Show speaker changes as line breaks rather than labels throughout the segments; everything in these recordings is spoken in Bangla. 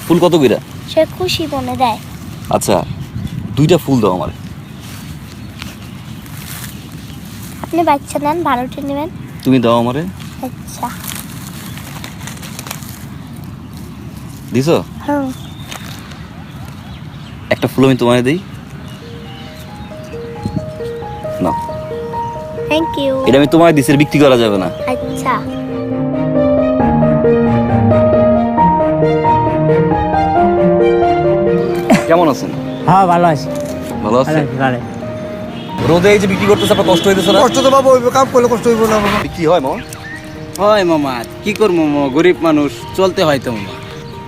ফুল কত কইরা?
সে খুশি মনে দেয়।
আচ্ছা 2টা ফুল দাও আমারে।
আপনি বাচ্চা নেন, ভালোটা নেবেন।
তুমি দাও আমারে।
আচ্ছা
দিছো?
হুম।
একটা ফুল আমি তোমায় দেই। না,
থ্যাংক ইউ।
এটা আমি তোমায় দিছি, বিক্রি করা যাবে না।
আচ্ছা
কেমন আছেন?
হ্যাঁ ভালো আছি।
ভালো আছেন?
ভালো।
রোদে এই যে বিক্রি করতেছে, আপনার কষ্ট হইতেছে না?
কষ্ট তো বাবা হইবে, কাম করলে কষ্ট হইব না বাবা।
বিক্রি হয় মামা?
হয় মামা, কি করবো মামা, গরিব মানুষ, চলতে হয় তো মামা।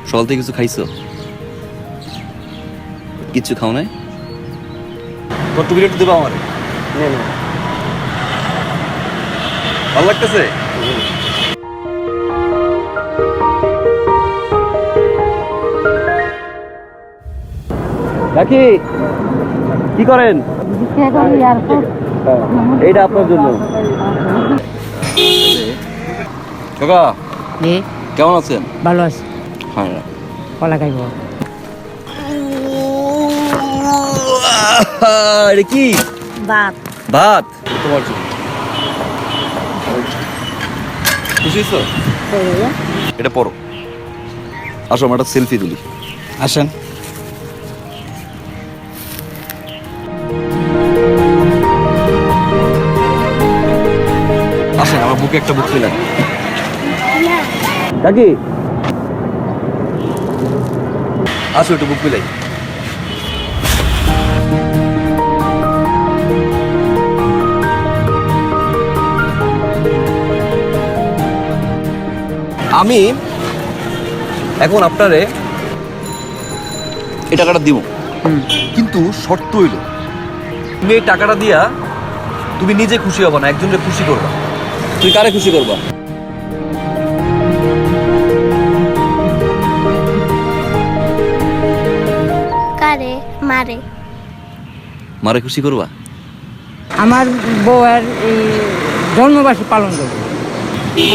সকাল থেকে কিছু খাইছো? কিচ্ছু খাও নাই? কত বিরেট দেবো আমার? ভালো লাগতেছে? কাকি কি করেন? এইটা আপনার জন্য। কাকা কেমন আছেন?
ভালো আছি।
হ্যাঁ
কলা খাইব।
এটা কি?
বাপ
ভাত তোমার জন্য। খুশি হইছো? এটা পড়ো। আসো আমরা একটা সেলফি তুলি।
আসেন।
আসেন আমার বুকে একটা বুক দিলেন। কাকি আসো একটু বুক মিলাই। আমি এখন আপনারে এই টাকাটা দিব, কিন্তু শর্ত হইল তুমি এই টাকাটা দিয়া তুমি নিজে খুশি হবা না, একজনকে খুশি করবা। তুই কারে খুশি করবা?
কারে মারে?
মারে খুশি করবা?
আমার বউয়ের এই জন্মবার্ষিকী পালন করবো।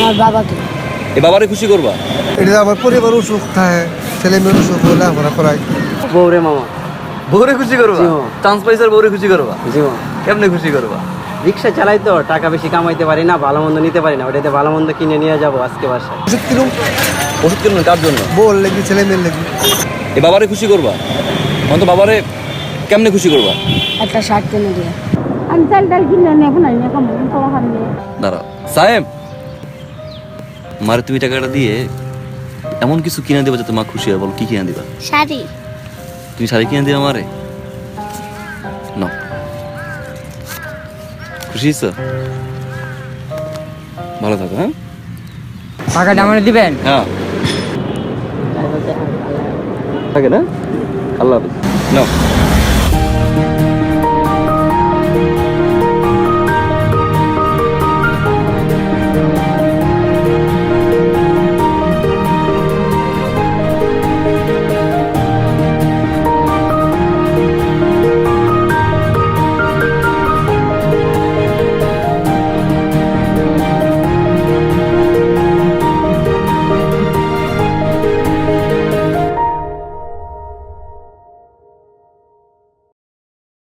আমার বাবাকে।
এ বাবারে খুশি করবা?
এটা আমার পরিবার অসুখ থাকে, ছেলে মেয়ের অসুখ হলে আমরা করাই।
বউরে মামা।
বউরে খুশি করবা?
জি মামা।
চান্স পাইছার বউরে খুশি করবা?
জি মামা।
কেমনে খুশি করবা?
রিক্সা চালাই তো, টাকা বেশি কামাইতে পারি না, ভালো মন্দ নিতে পারি না, ওটাতে ভালো মন্দ কিনে নিয়ে যাবো আজকে বাসায়।
ওষুধ কিনুম,
ওষুধ কিনুন কার জন্য?
বল লেগে ছেলে মেয়ের লেগে।
এ বাবারে খুশি করবা? অন্ত বাবারে কেমনে খুশি করবা?
একটা শার্ট কিনে দিয়ে।
আমি চাল ডাল কিনে নিয়ে এখন আনি এখন খাওয়া খাবে।
দাঁড়াও সাহেব, মারে তুমি টাকাটা দিয়ে এমন কিছু কিনে দেবা যাতে মা খুশি হয়। বল কি কিনে দিবা?
শাড়ি।
তুমি শাড়ি কিনে দিবা মারে? না খুশি হইছো? ভালো থাকো। হ্যাঁ
টাকাটা আমার দিবেন?
হ্যাঁ থাকে না। আল্লাহ হাফেজ। নাও